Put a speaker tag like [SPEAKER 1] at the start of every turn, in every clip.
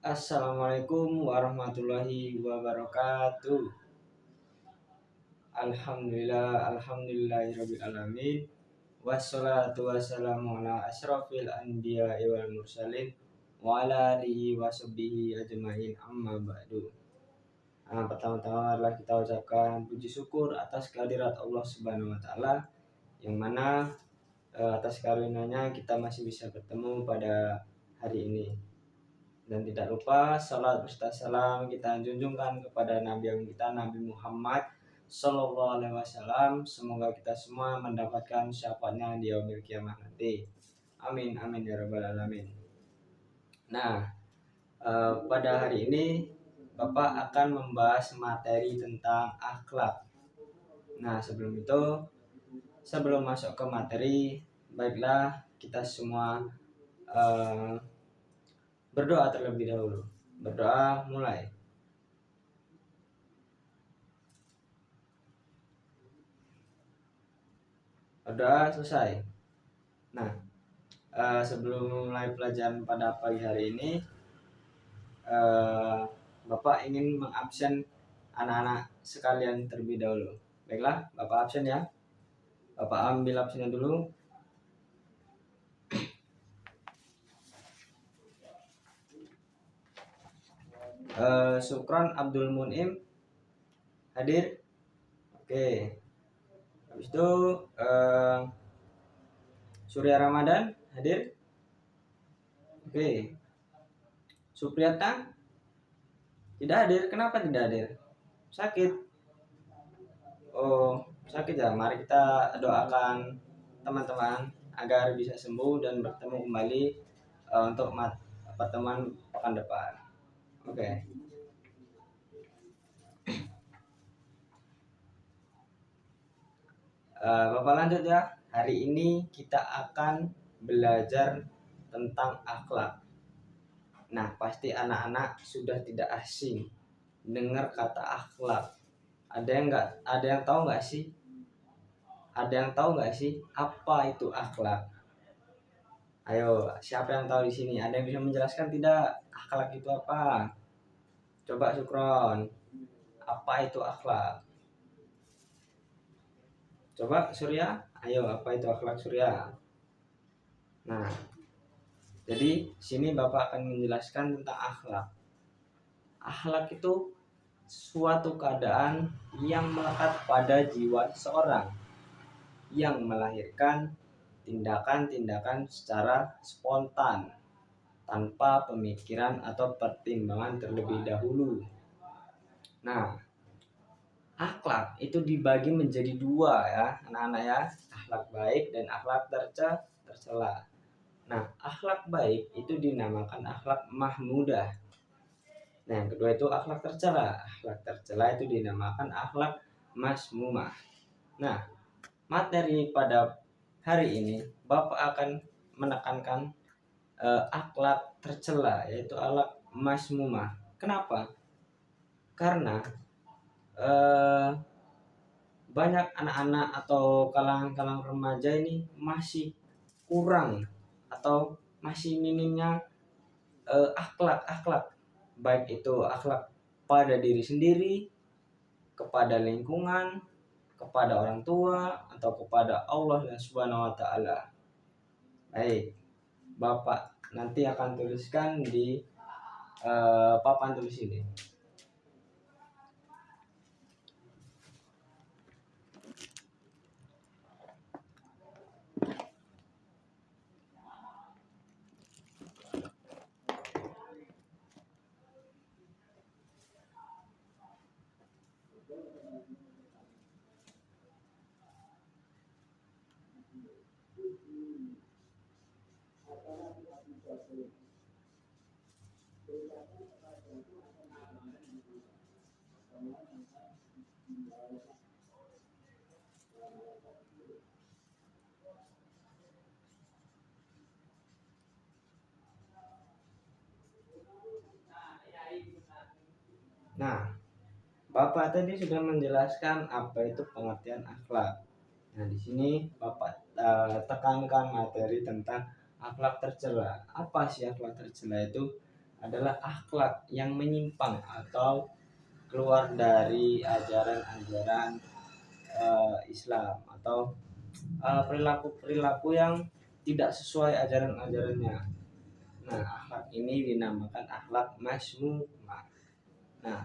[SPEAKER 1] Assalamualaikum warahmatullahi wabarakatuh. Alhamdulillahirabbil alamin. Wassalatu wassalamu ala asyrafil anbiya'i wal mursalin wa ala alihi washabbihi ajmain amma ba'du. Pertama-tama adalah kita ucapkan puji syukur atas kehadirat Allah Subhanahu wa taala yang mana atas karunia-Nya kita masih bisa bertemu pada hari ini. Dan tidak lupa salat serta salam kita junjungkan kepada Nabi yang kita, Nabi Muhammad Sallallahu Alaihi Wasallam. Semoga kita semua mendapatkan syafaatnya di yaumil kiamah nanti. Amin amin ya rabbal alamin. Nah, pada hari ini Bapak akan membahas materi tentang akhlak. Nah, sebelum masuk ke materi, baiklah kita semua berdoa terlebih dahulu. Berdoa mulai. Berdoa selesai. Nah, sebelum mulai pelajaran pada pagi hari ini, Bapak ingin mengabsen anak-anak sekalian terlebih dahulu. Baiklah, Bapak absen ya. Bapak ambil absennya dulu. Sukron Abdul Munim hadir. Oke. Habis itu Surya Ramadan hadir. Oke. Supriyata tidak hadir. Kenapa tidak hadir? Sakit. Oh, sakit ya. Mari kita doakan teman-teman agar bisa sembuh dan bertemu kembali untuk pertemuan pekan depan. Oke. Bapak lanjut ya. Hari ini kita akan belajar tentang akhlak. Nah, pasti anak-anak sudah tidak asing dengar kata akhlak. Ada yang tahu nggak sih? Ada yang tahu nggak sih apa itu akhlak? Ayo, siapa yang tahu di sini? Ada yang bisa menjelaskan tidak? Akhlak itu apa? Coba Sukron. Apa itu akhlak? Coba Surya. Ayo, apa itu akhlak Surya? Nah, jadi sini Bapak akan menjelaskan tentang akhlak. Akhlak itu suatu keadaan yang melekat pada jiwa seseorang yang melahirkan tindakan-tindakan secara spontan tanpa pemikiran atau pertimbangan terlebih dahulu. Nah, akhlak itu dibagi menjadi dua ya, anak-anak ya, akhlak baik dan akhlak tercela. Nah, akhlak baik itu dinamakan akhlak mahmudah. Nah, yang kedua itu akhlak tercela. Akhlak tercela itu dinamakan akhlak masmumah. Nah, materi pada hari ini Bapak akan menekankan akhlak tercela, yaitu akhlak masmumah. Kenapa? Karena banyak anak-anak atau kalangan remaja ini masih kurang atau masih minimnya akhlak baik itu akhlak pada diri sendiri, kepada lingkungan, kepada orang tua, atau kepada Allah Subhanahu wa taala. Baik, Bapak nanti akan tuliskan di papan tulis ini. Nah, Bapak tadi sudah menjelaskan apa itu pengertian akhlak. Nah, di sini Bapak tekankan materi tentang akhlak tercela. Apa sih akhlak tercela itu? adalah akhlak yang menyimpang atau keluar dari ajaran-ajaran Islam, atau perilaku-perilaku yang tidak sesuai ajaran-ajarannya. Nah, akhlak ini dinamakan akhlak masmumah. Nah,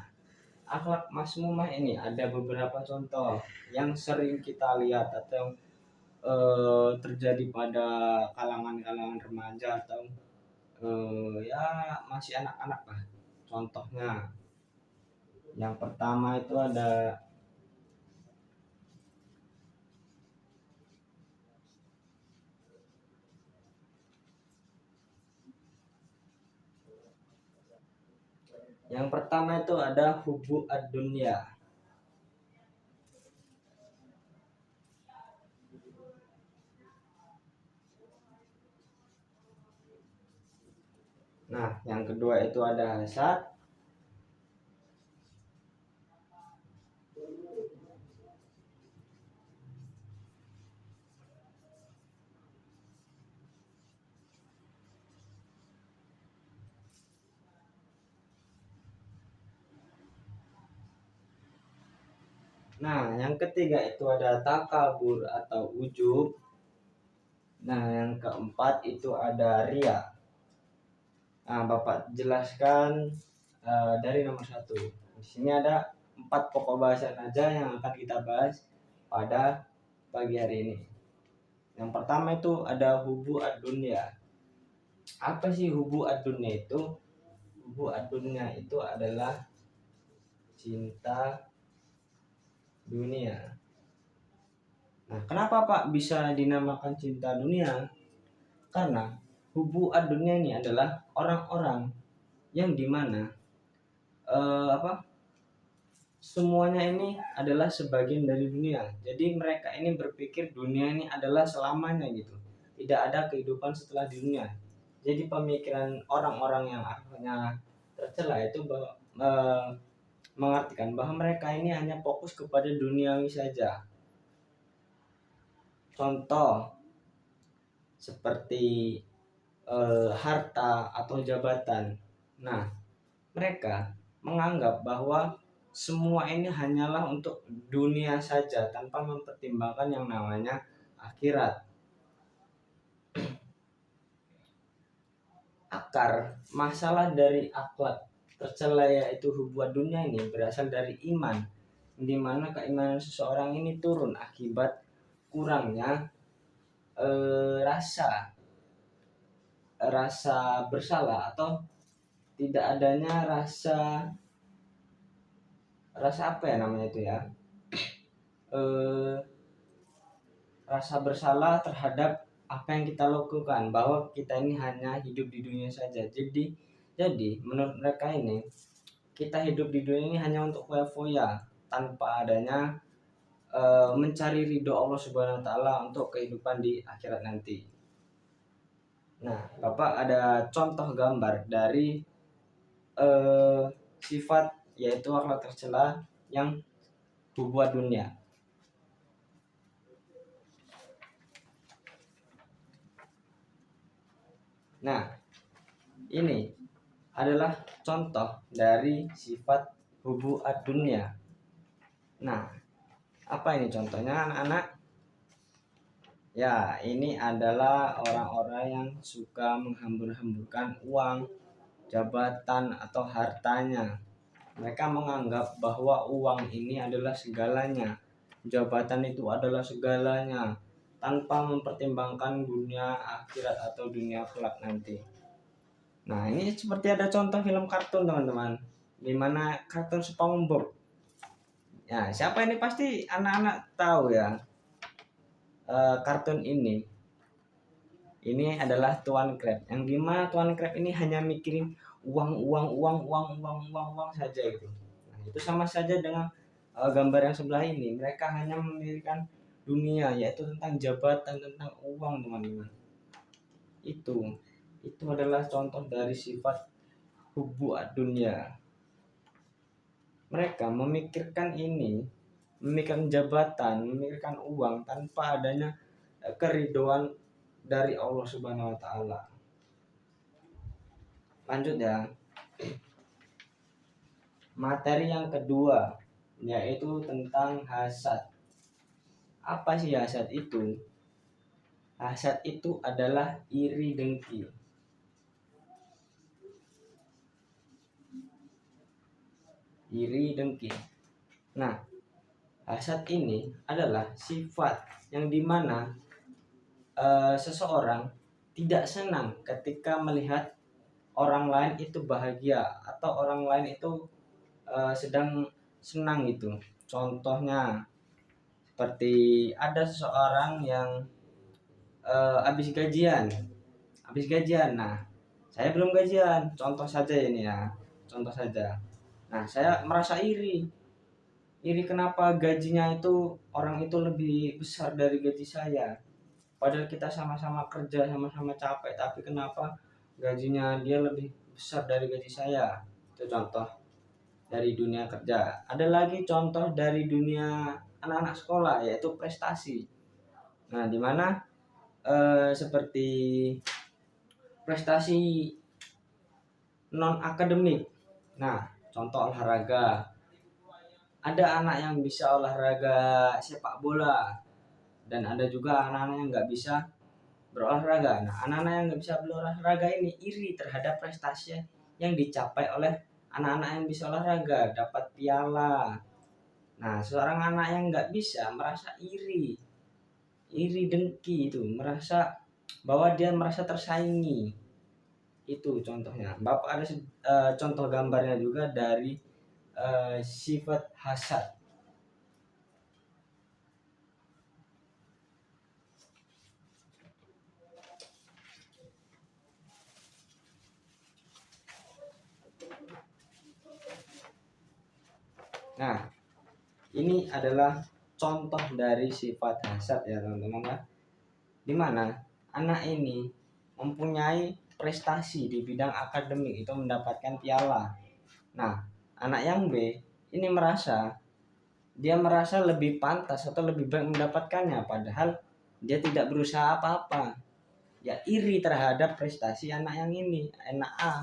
[SPEAKER 1] akhlak masmumah ini ada beberapa contoh yang sering kita lihat atau terjadi pada kalangan-kalangan remaja atau ya masih anak-anak lah. Contohnya, yang pertama itu ada hubu ad-dunya. Nah, yang kedua itu ada hasad. Nah, yang ketiga itu ada takabur atau ujub. Nah, yang keempat itu ada ria. Nah, Bapak jelaskan dari nomor 1. Di sini ada 4 pokok bahasan aja yang akan kita bahas pada pagi hari ini. Yang pertama itu ada hubu ad-dunya. Apa sih hubu ad-dunya itu? Hubu ad-dunya itu adalah cinta dunia. Nah, kenapa Pak bisa dinamakan cinta dunia? Karena hubu ad-dunya ini adalah orang-orang yang dimana semuanya ini adalah sebagian dari dunia. Jadi mereka ini berpikir dunia ini adalah selamanya gitu. Tidak ada kehidupan setelah dunia. Jadi pemikiran orang-orang yang akhirnya tercela itu mengartikan bahwa mereka ini hanya fokus kepada duniawi saja. Contoh seperti harta atau jabatan. Nah, mereka menganggap bahwa semua ini hanyalah untuk dunia saja tanpa mempertimbangkan yang namanya akhirat. Akar masalah dari akhlak tercela yaitu hubungan dunia ini berasal dari iman, di mana keimanan seseorang ini turun akibat kurangnya rasa bersalah atau tidak adanya rasa apa ya namanya itu ya, rasa bersalah terhadap apa yang kita lakukan, bahwa kita ini hanya hidup di dunia saja. Jadi menurut mereka ini kita hidup di dunia ini hanya untuk foya-foya tanpa adanya mencari ridho Allah Subhanahu wa taala untuk kehidupan di akhirat nanti. Nah, Bapak ada contoh gambar dari sifat yaitu akhlak tercela yang buat dunia. Nah, ini adalah contoh dari sifat hubu ad-dunya. Nah, apa ini contohnya anak-anak? Ya, ini adalah orang-orang yang suka menghambur-hamburkan uang, jabatan, atau hartanya. Mereka menganggap bahwa uang ini adalah segalanya, jabatan itu adalah segalanya, tanpa mempertimbangkan dunia akhirat atau dunia kelak nanti. Nah, ini seperti ada contoh film kartun teman-teman, dimana kartun SpongeBob. Ya, siapa ini pasti anak-anak tahu ya. Kartun ini adalah Tuan Crab, yang dimana Tuan Crab ini hanya mikirin uang saja gitu. Nah, itu sama saja dengan gambar yang sebelah ini. Mereka hanya memikirkan dunia, yaitu tentang jabatan, tentang uang teman-teman. Itu adalah contoh dari sifat hubu ad-dunya. Mereka memikirkan jabatan, memikirkan uang tanpa adanya keridhaan dari Allah Subhanahu wa taala. Lanjut ya. Materi yang kedua yaitu tentang hasad. Apa sih hasad itu? Hasad itu adalah iri dengki. Iri dengki. Nah, hasad ini adalah sifat yang dimana seseorang tidak senang ketika melihat orang lain itu bahagia atau orang lain itu sedang senang gitu. Contohnya seperti ada seseorang yang habis gajian. Nah, saya belum gajian. Contoh saja ini ya. Contoh saja. Nah, saya merasa iri kenapa gajinya itu orang itu lebih besar dari gaji saya. Padahal kita sama-sama kerja, sama-sama capek, tapi kenapa gajinya dia lebih besar dari gaji saya. Itu contoh dari dunia kerja. Ada lagi contoh dari dunia anak-anak sekolah, yaitu prestasi. Nah, di mana seperti prestasi non akademik. Nah, contoh olahraga. Ada anak yang bisa olahraga sepak bola, dan ada juga anak-anak yang nggak bisa berolahraga. Nah, anak-anak yang nggak bisa berolahraga ini iri terhadap prestasi yang dicapai oleh anak-anak yang bisa olahraga, dapat piala. Nah, seorang anak yang nggak bisa merasa iri dengki itu, merasa bahwa dia merasa tersaingi. Itu contohnya. Bapak ada contoh gambarnya juga dari sifat hasad. Nah, ini adalah contoh dari sifat hasad ya teman-teman ya. Dimana anak ini mempunyai prestasi di bidang akademik, itu mendapatkan piala. Nah, anak yang B ini dia merasa lebih pantas atau lebih baik mendapatkannya, padahal dia tidak berusaha apa-apa. Ya iri terhadap prestasi anak yang ini, anak A.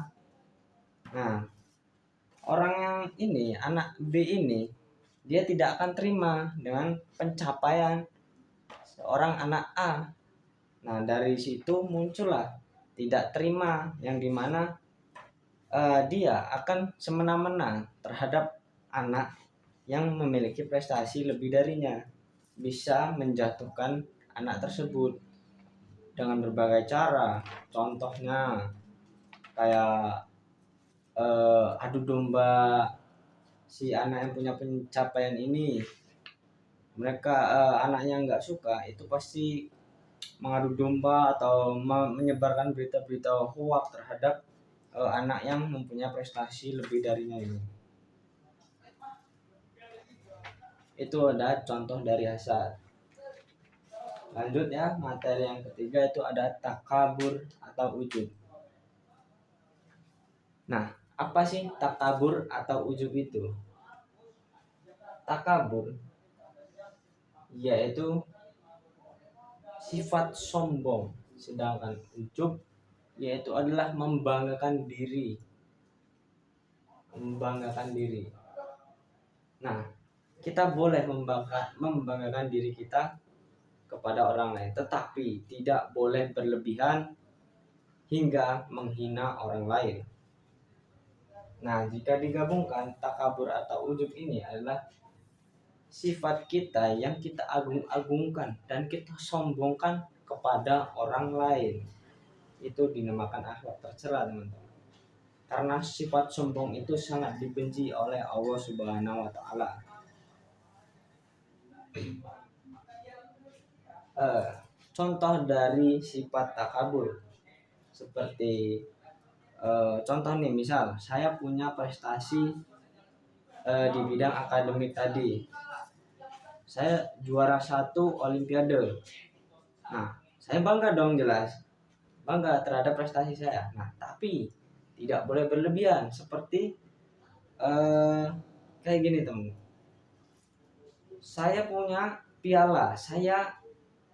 [SPEAKER 1] Nah, orang yang ini, anak B ini, dia tidak akan terima dengan pencapaian seorang anak A. Nah, dari situ muncullah tidak terima, yang dimana dia akan semena-mena terhadap anak yang memiliki prestasi lebih darinya, bisa menjatuhkan anak tersebut dengan berbagai cara. Contohnya kayak adu domba si anak yang punya pencapaian ini. Mereka anaknya nggak suka, itu pasti mengadu domba atau menyebarkan berita-berita hoax terhadap anak yang mempunyai prestasi lebih darinya ini. Itu ada contoh dari hasad. Lanjut ya, materi yang ketiga itu ada takabur atau ujub. Nah, apa sih takabur atau ujub itu? Takabur yaitu sifat sombong, sedangkan ujub yaitu adalah membanggakan diri. Nah, kita boleh membanggakan diri kita kepada orang lain, tetapi tidak boleh berlebihan hingga menghina orang lain. Nah, jika digabungkan, takabur atau ujub ini adalah sifat kita yang kita agung-agungkan dan kita sombongkan kepada orang lain. Itu dinamakan akhlak tercela, teman-teman. Karena sifat sombong itu sangat dibenci oleh Allah Subhanahu wa taala. Contoh dari sifat takabur seperti contoh nih, misal saya punya prestasi di bidang akademik tadi, saya juara 1 olimpiade. Nah, saya bangga dong, jelas bangga terhadap prestasi saya. Nah, tapi tidak boleh berlebihan, seperti kayak gini teman, saya punya piala, saya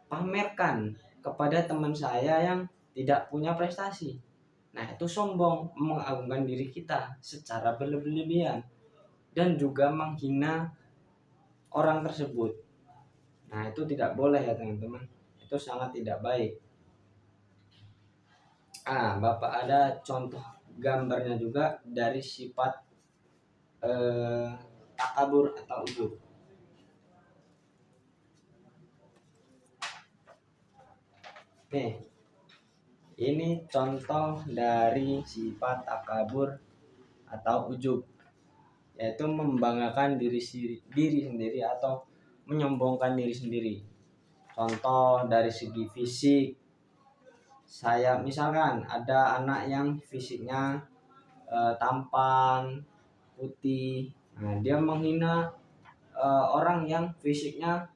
[SPEAKER 1] pamerkan kepada teman saya yang tidak punya prestasi. Nah, itu sombong, mengagungkan diri kita secara berlebihan dan juga menghina orang tersebut. Nah, itu tidak boleh ya teman-teman. Itu sangat tidak baik. Bapak ada contoh gambarnya juga dari sifat takabur atau ujub. Nih, ini contoh dari sifat takabur atau ujub, yaitu membanggakan diri sendiri atau menyombongkan diri sendiri. Contoh dari segi fisik, saya misalkan ada anak yang fisiknya tampan, putih. Nah, dia menghina orang yang fisiknya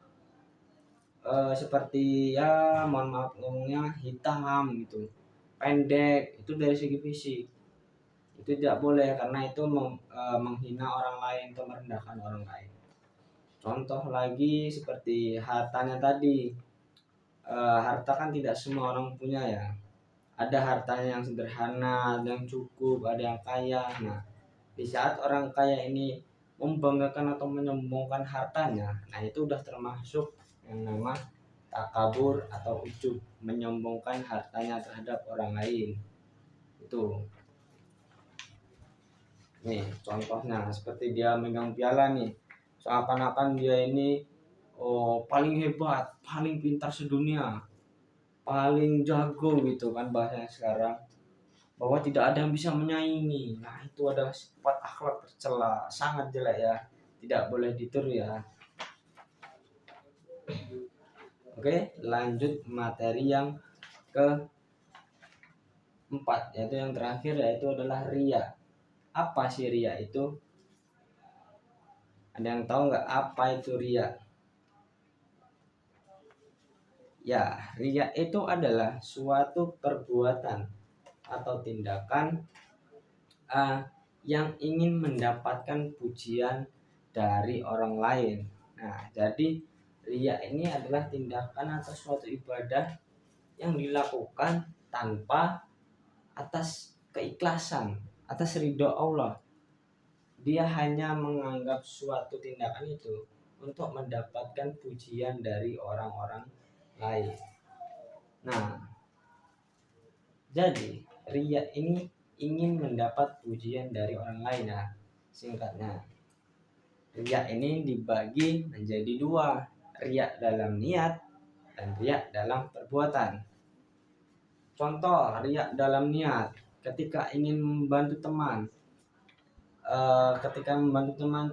[SPEAKER 1] seperti ya mohon maaf ngomongnya hitam gitu, pendek. Itu dari segi fisik. Itu tidak boleh karena itu menghina orang lain atau merendahkan orang lain. Contoh lagi seperti hartanya tadi. Harta kan tidak semua orang punya ya. Ada hartanya yang sederhana, ada yang cukup, ada yang kaya. Nah, di saat orang kaya ini membanggakan atau menyombongkan hartanya, nah itu udah termasuk yang nama takabur atau ujub, menyombongkan hartanya terhadap orang lain. Itu nih contohnya seperti dia megang piala nih, seakan-akan dia ini paling hebat, paling pintar sedunia, paling jago gitu kan bahasanya sekarang, bahwa tidak ada yang bisa menyaingi. Nah, itu adalah sifat akhlak tercela, sangat jelek ya, tidak boleh ditiru ya. Oke, lanjut materi yang keempat, yaitu yang terakhir, yaitu adalah ria. Apa sih ria itu? Ada yang tahu nggak apa itu ria? Ya, ria itu adalah suatu perbuatan atau tindakan yang ingin mendapatkan pujian dari orang lain. Nah, jadi ria ini adalah tindakan atau suatu ibadah yang dilakukan tanpa atas keikhlasan, atas ridho Allah. Dia hanya menganggap suatu tindakan itu untuk mendapatkan pujian dari orang-orang lain. Nah, jadi ria ini ingin mendapat pujian dari orang lain ya. Singkatnya, ria ini dibagi menjadi dua, ria dalam niat dan ria dalam perbuatan. Contoh ria dalam niat, ketika ingin membantu teman,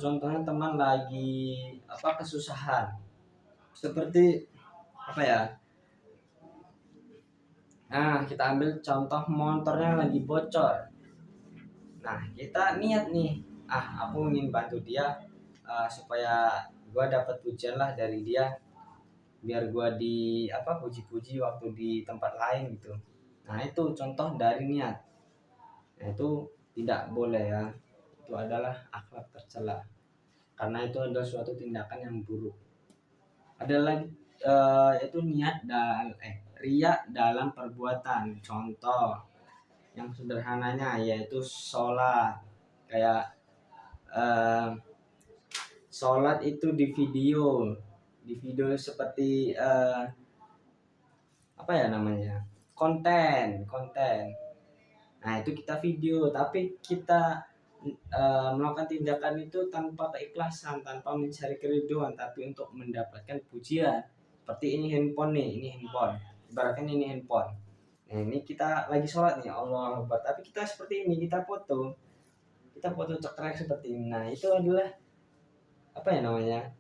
[SPEAKER 1] contohnya teman lagi kesusahan, seperti apa ya, kita ambil contoh motornya lagi bocor. Nah, kita niat nih, aku ingin bantu dia supaya gua dapat pujian lah dari dia, biar gua puji-puji waktu di tempat lain gitu. Nah, itu contoh dari niat. Nah, itu tidak boleh ya. Itu adalah akhlak tercela, karena itu adalah suatu tindakan yang buruk. Ada lagi itu ria dalam perbuatan. Contoh yang sederhananya yaitu sholat. Kayak sholat itu di video seperti konten. Nah, itu kita video, tapi kita melakukan tindakan itu tanpa keikhlasan, tanpa mencari keriduan, tapi untuk mendapatkan pujian. Seperti ini handphone, ibaratkan ini handphone. Nah, ini kita lagi sholat nih, Allah Akbar, tapi kita seperti ini, kita foto cekrek seperti ini. Nah, itu adalah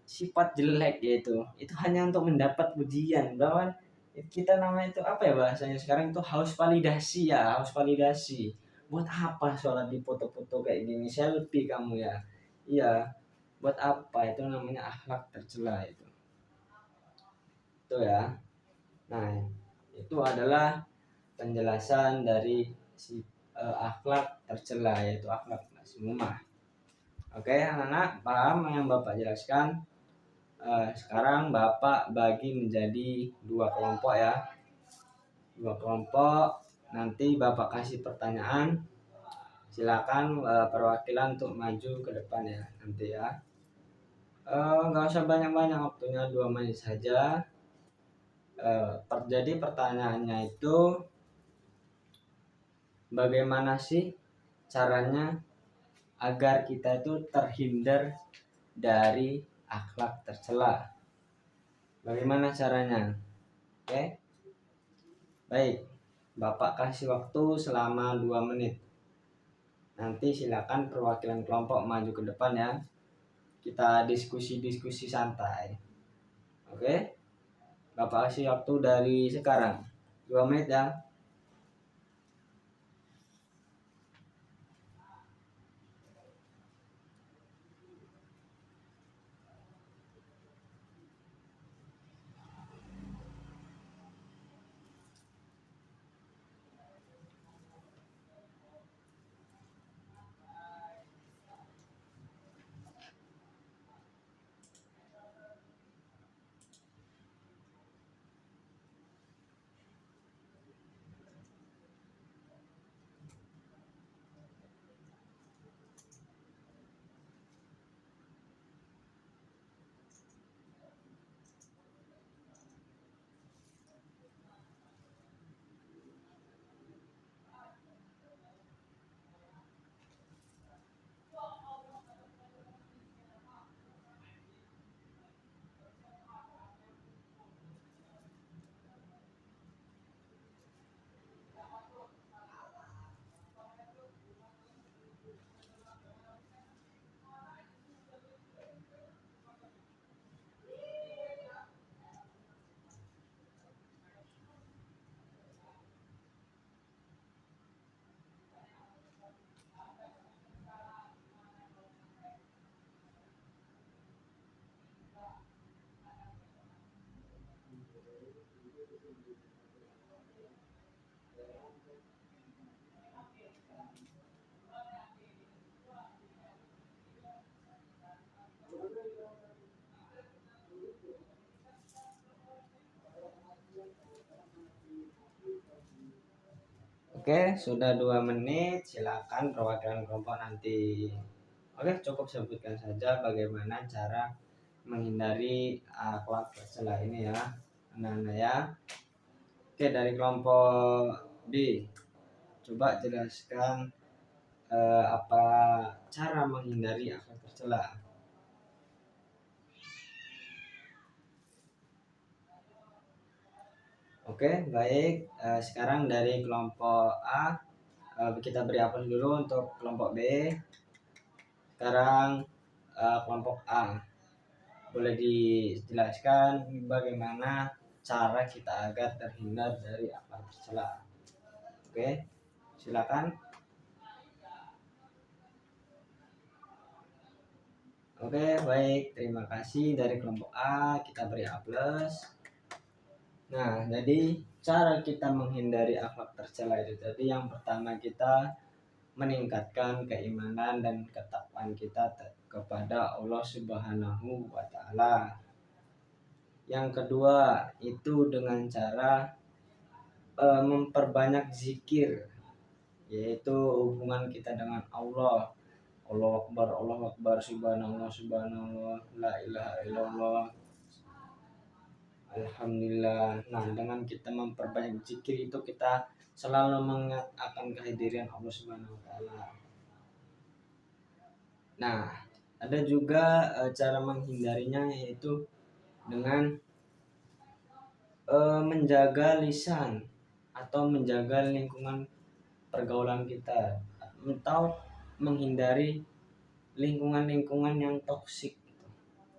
[SPEAKER 1] sifat jelek, yaitu itu hanya untuk mendapat pujian. Bahwa kita namanya itu bahasanya sekarang itu haus validasi. Buat apa sholat di foto-foto kayak gini, selfie kamu ya, iya, buat apa? Itu namanya akhlak tercela itu ya. Nah, itu adalah penjelasan dari akhlak tercela, yaitu akhlak mazmumah. Oke, anak-anak paham yang Bapak jelaskan? Sekarang Bapak bagi menjadi dua kelompok ya. Nanti Bapak kasih pertanyaan, silakan perwakilan untuk maju ke depan ya nanti ya. Nggak usah banyak-banyak, waktunya 2 menit saja. Jadi pertanyaannya itu, bagaimana sih caranya agar kita itu terhindar dari akhlak tercela? Bagaimana caranya? Oke, baik. Bapak kasih waktu selama 2 menit. Nanti silakan perwakilan kelompok maju ke depan ya. Kita diskusi-diskusi santai. Oke? Bapak kasih waktu dari sekarang 2 menit ya. Oke, sudah 2 menit. Silakan perwakilan kelompok nanti. Oke, cukup sebutkan saja bagaimana cara menghindari akhlak tercela ini ya, anak-anak ya. Oke, dari kelompok B, coba jelaskan apa cara menghindari akhlak tercela. Oke, baik. Sekarang dari kelompok A, kita beri aplaus dulu untuk kelompok B. Sekarang kelompok A, boleh dijelaskan bagaimana cara kita agar terhindar dari akhlak tercela. Oke, silakan. Oke, baik. Terima kasih dari kelompok A, kita beri aplaus. Nah, jadi cara kita menghindari akhlak tercela itu tadi, yang pertama kita meningkatkan keimanan dan ketakwaan kita kepada Allah Subhanahu wa taala. Yang kedua itu dengan cara memperbanyak zikir, yaitu hubungan kita dengan Allah. Allah Akbar, subhanallah, subhanallah, la ilaha illallah, alhamdulillah. Nah, dengan kita memperbanyak zikir itu kita selalu mengingat akan kehadiran Allah Subhanahu wa taala. Nah, ada juga cara menghindarinya, yaitu dengan menjaga lisan atau menjaga lingkungan pergaulan kita, atau menghindari lingkungan-lingkungan yang toksik,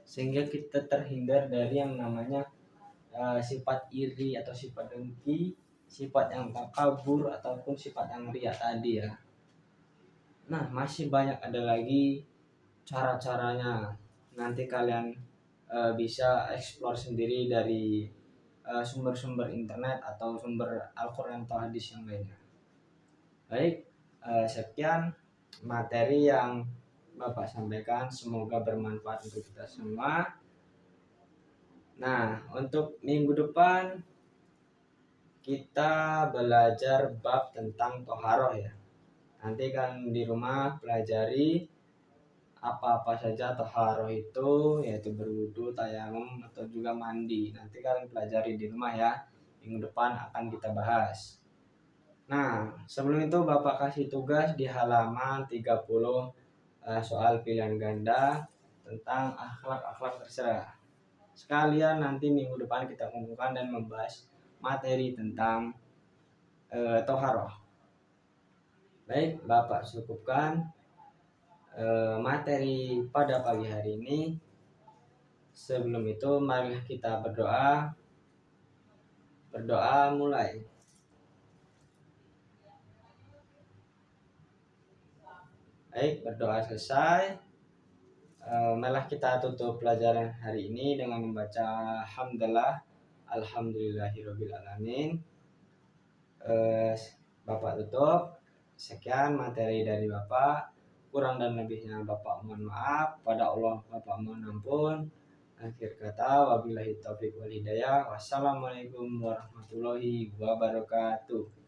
[SPEAKER 1] sehingga kita terhindar dari yang namanya sifat iri atau sifat dengki, sifat yang takabur, ataupun sifat yang ria tadi ya. Nah, masih banyak ada lagi cara-caranya. Nanti kalian bisa explore sendiri dari sumber-sumber internet atau sumber Al-Quran atau hadis yang lainnya. Baik, sekian materi yang Bapak sampaikan, semoga bermanfaat untuk kita semua. Nah, untuk minggu depan kita belajar bab tentang toharoh ya. Nanti kan di rumah pelajari apa-apa saja toharoh itu, yaitu berwudu, tayamum, atau juga mandi. Nanti kalian pelajari di rumah ya. Minggu depan akan kita bahas. Nah, sebelum itu Bapak kasih tugas di halaman 30 soal pilihan ganda tentang akhlak-akhlak terserah. Sekalian nanti minggu depan kita kumpulkan dan membahas materi tentang toharoh. Baik, Bapak cukupkan materi pada pagi hari ini. Sebelum itu mari kita berdoa. Berdoa mulai. Baik, berdoa selesai. Malah kita tutup pelajaran hari ini dengan membaca hamdalah alhamdulillahirabbil alamin. Bapak tutup. Sekian materi dari Bapak. Kurang dan lebihnya Bapak mohon maaf. Pada Allah Bapak mohon ampun. Akhir kata wabillahi taufiq wal hidayah. Wassalamualaikum warahmatullahi wabarakatuh.